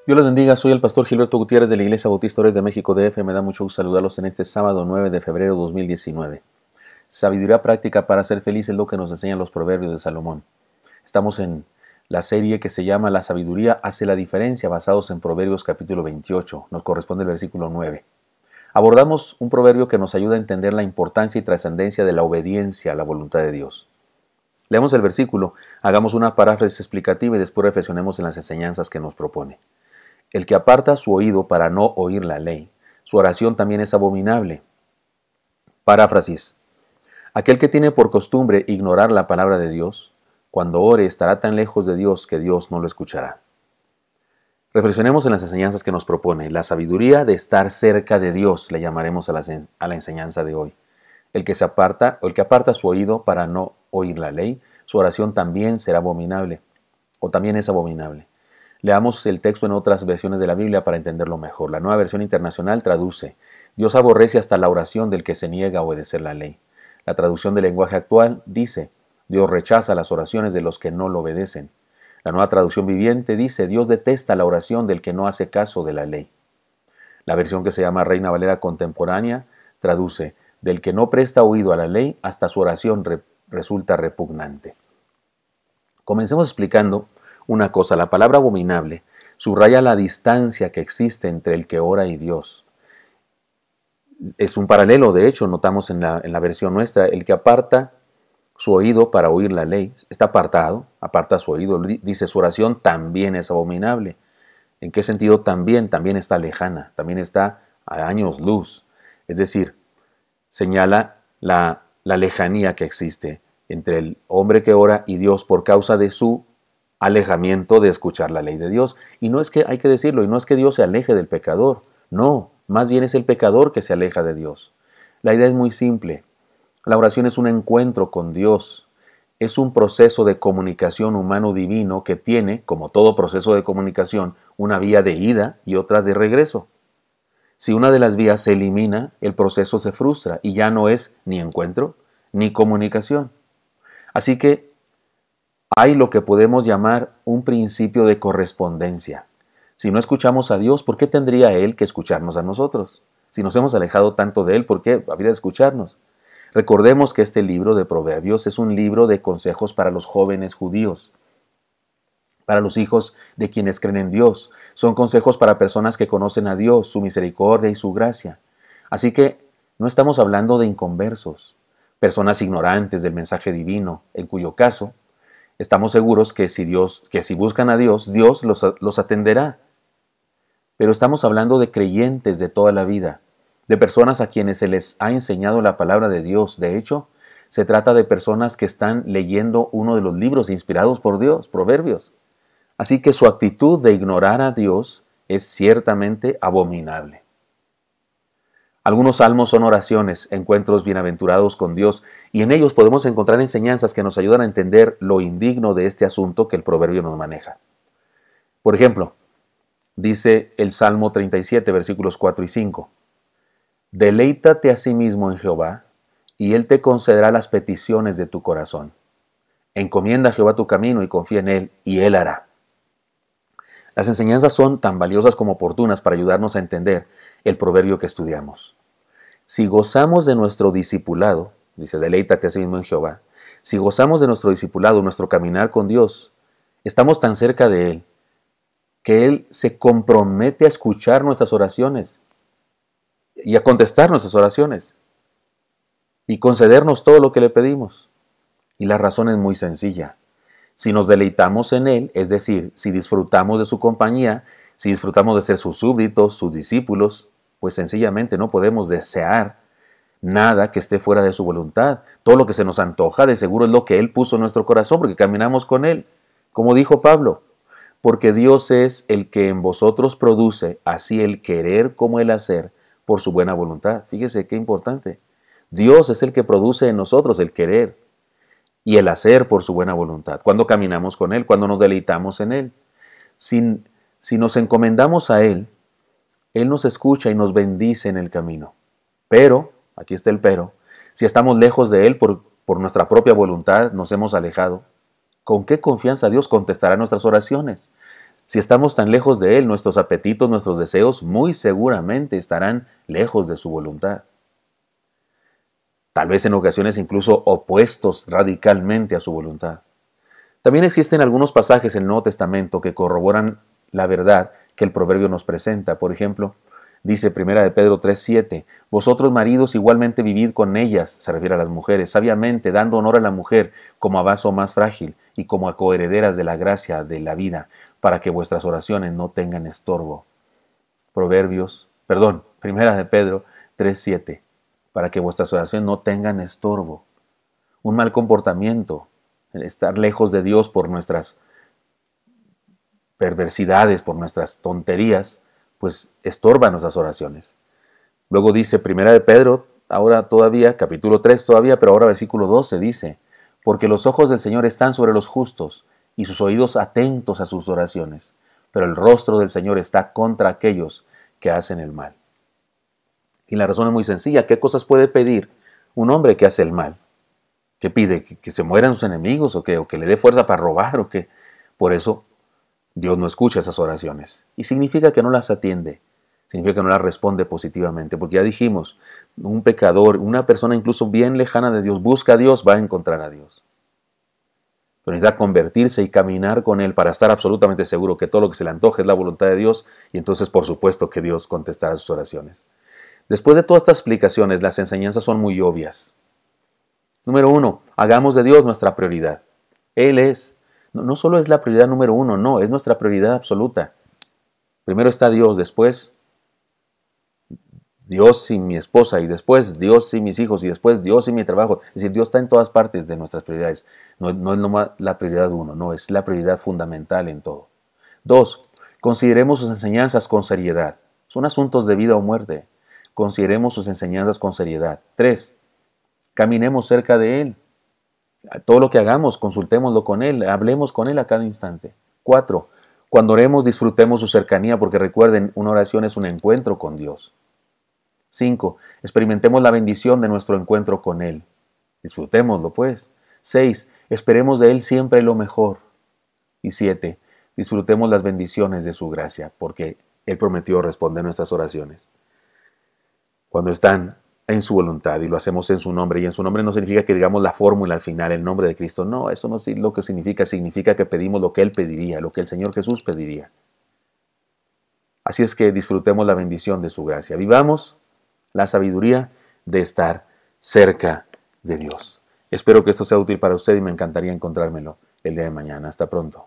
Dios les bendiga, soy el pastor Gilberto Gutiérrez de la Iglesia Bautista Ores de México DF. Me da mucho gusto saludarlos en este sábado 9 de febrero de 2019. Sabiduría práctica para ser feliz es lo que nos enseñan los proverbios de Salomón. Estamos en la serie que se llama La sabiduría hace la diferencia, basados en Proverbios capítulo 28. Nos corresponde el versículo 9. Abordamos un proverbio que nos ayuda a entender la importancia y trascendencia de la obediencia a la voluntad de Dios. Leamos el versículo, hagamos una paráfrasis explicativa y después reflexionemos en las enseñanzas que nos propone. El que aparta su oído para no oír la ley, su oración también es abominable. Paráfrasis. Aquel que tiene por costumbre ignorar la palabra de Dios, cuando ore estará tan lejos de Dios que Dios no lo escuchará. Reflexionemos en las enseñanzas que nos propone. La sabiduría de estar cerca de Dios le llamaremos a la enseñanza de hoy. El que aparta su oído para no oír la ley, su oración también será abominable, o también es abominable. Leamos el texto en otras versiones de la Biblia para entenderlo mejor. La Nueva Versión Internacional traduce: Dios aborrece hasta la oración del que se niega a obedecer la ley. La traducción del lenguaje actual dice: Dios rechaza las oraciones de los que no lo obedecen. La Nueva Traducción Viviente dice: Dios detesta la oración del que no hace caso de la ley. La versión que se llama Reina Valera Contemporánea traduce: del que no presta oído a la ley, hasta su oración resulta repugnante. Comencemos explicando una cosa. La palabra abominable subraya la distancia que existe entre el que ora y Dios. Es un paralelo, de hecho, notamos en la versión nuestra, el que aparta su oído para oír la ley, está apartado, aparta su oído, dice su oración también es abominable. ¿En qué sentido también? También está lejana, también está a años luz. Es decir, señala la lejanía que existe entre el hombre que ora y Dios por causa de su alejamiento de escuchar la ley de Dios. Y no es que, hay que decirlo, y no es que Dios se aleje del pecador, no, más bien es el pecador que se aleja de Dios. La idea es muy simple. La oración es un encuentro con Dios, es un proceso de comunicación humano-divino que tiene, como todo proceso de comunicación, una vía de ida y otra de regreso. Si una de las vías se elimina, el proceso se frustra y ya no es ni encuentro ni comunicación. Así que hay lo que podemos llamar un principio de correspondencia. Si no escuchamos a Dios, ¿por qué tendría Él que escucharnos a nosotros? Si nos hemos alejado tanto de Él, ¿por qué habría de escucharnos? Recordemos que este libro de Proverbios es un libro de consejos para los jóvenes judíos, para los hijos de quienes creen en Dios. Son consejos para personas que conocen a Dios, su misericordia y su gracia. Así que no estamos hablando de inconversos, personas ignorantes del mensaje divino, en cuyo caso estamos seguros que si buscan a Dios, Dios los atenderá. Pero estamos hablando de creyentes de toda la vida, de personas a quienes se les ha enseñado la palabra de Dios. De hecho, se trata de personas que están leyendo uno de los libros inspirados por Dios, Proverbios. Así que su actitud de ignorar a Dios es ciertamente abominable. Algunos salmos son oraciones, encuentros bienaventurados con Dios, y en ellos podemos encontrar enseñanzas que nos ayudan a entender lo indigno de este asunto que el proverbio nos maneja. Por ejemplo, dice el Salmo 37, versículos 4 y 5. Deleítate a sí mismo en Jehová, y Él te concederá las peticiones de tu corazón. Encomienda a Jehová tu camino y confía en Él, y Él hará. Las enseñanzas son tan valiosas como oportunas para ayudarnos a entender el proverbio que estudiamos. Si gozamos de nuestro discipulado, dice, deleítate a sí mismo en Jehová, si gozamos de nuestro discipulado, nuestro caminar con Dios, estamos tan cerca de Él, que Él se compromete a escuchar nuestras oraciones y a contestar nuestras oraciones y concedernos todo lo que le pedimos. Y la razón es muy sencilla. Si nos deleitamos en Él, es decir, si disfrutamos de su compañía, si disfrutamos de ser sus súbditos, sus discípulos, pues sencillamente no podemos desear nada que esté fuera de su voluntad. Todo lo que se nos antoja, de seguro es lo que Él puso en nuestro corazón, porque caminamos con Él. Como dijo Pablo, porque Dios es el que en vosotros produce así el querer como el hacer por su buena voluntad. Fíjese qué importante. Dios es el que produce en nosotros el querer y el hacer por su buena voluntad. Cuando caminamos con Él, cuando nos deleitamos en Él. Si nos encomendamos a Él, Él nos escucha y nos bendice en el camino. Pero, aquí está el pero, si estamos lejos de Él por nuestra propia voluntad, nos hemos alejado, ¿con qué confianza Dios contestará nuestras oraciones? Si estamos tan lejos de Él, nuestros apetitos, nuestros deseos, muy seguramente estarán lejos de su voluntad. Tal vez en ocasiones incluso opuestos radicalmente a su voluntad. También existen algunos pasajes en el Nuevo Testamento que corroboran la verdad que el proverbio nos presenta. Por ejemplo, dice 1 de Pedro 3:7, vosotros maridos igualmente vivid con ellas, se refiere a las mujeres, sabiamente, dando honor a la mujer como a vaso más frágil y como a coherederas de la gracia de la vida, para que vuestras oraciones no tengan estorbo. 1 de Pedro 3:7, para que vuestras oraciones no tengan estorbo. Un mal comportamiento, el estar lejos de Dios por nuestras perversidades, por nuestras tonterías, pues estorba nuestras oraciones. Luego dice 1 de Pedro, ahora todavía, capítulo 3 todavía, pero ahora versículo 12 dice, porque los ojos del Señor están sobre los justos y sus oídos atentos a sus oraciones, pero el rostro del Señor está contra aquellos que hacen el mal. Y la razón es muy sencilla, ¿qué cosas puede pedir un hombre que hace el mal? ¿Qué pide? ¿Que se mueran sus enemigos o que le dé fuerza para robar o qué? Por eso Dios no escucha esas oraciones y significa que no las atiende, significa que no las responde positivamente, porque ya dijimos, un pecador, una persona incluso bien lejana de Dios, busca a Dios, va a encontrar a Dios. Pero necesita convertirse y caminar con Él para estar absolutamente seguro que todo lo que se le antoje es la voluntad de Dios y entonces por supuesto que Dios contestará sus oraciones. Después de todas estas explicaciones, las enseñanzas son muy obvias. Número 1, hagamos de Dios nuestra prioridad. Él es. No solo es la prioridad número 1, no, es nuestra prioridad absoluta. Primero está Dios, después Dios y mi esposa, y después Dios y mis hijos, y después Dios y mi trabajo. Es decir, Dios está en todas partes de nuestras prioridades. No es nomás la prioridad 1, no, es la prioridad fundamental en todo. 2, consideremos sus enseñanzas con seriedad. Son asuntos de vida o muerte. Consideremos sus enseñanzas con seriedad. 3, caminemos cerca de Él. Todo lo que hagamos, consultémoslo con Él, hablemos con Él a cada instante. 4, cuando oremos, disfrutemos su cercanía, porque recuerden, una oración es un encuentro con Dios. 5, experimentemos la bendición de nuestro encuentro con Él. Disfrutémoslo, pues. 6, esperemos de Él siempre lo mejor. Y 7, disfrutemos las bendiciones de su gracia, porque Él prometió responder nuestras oraciones cuando están en su voluntad y lo hacemos en su nombre. Y en su nombre no significa que digamos la fórmula al final, el nombre de Cristo. No, eso no es lo que significa. Significa que pedimos lo que Él pediría, lo que el Señor Jesús pediría. Así es que disfrutemos la bendición de su gracia. Vivamos la sabiduría de estar cerca de Dios. Espero que esto sea útil para usted y me encantaría encontrármelo el día de mañana. Hasta pronto.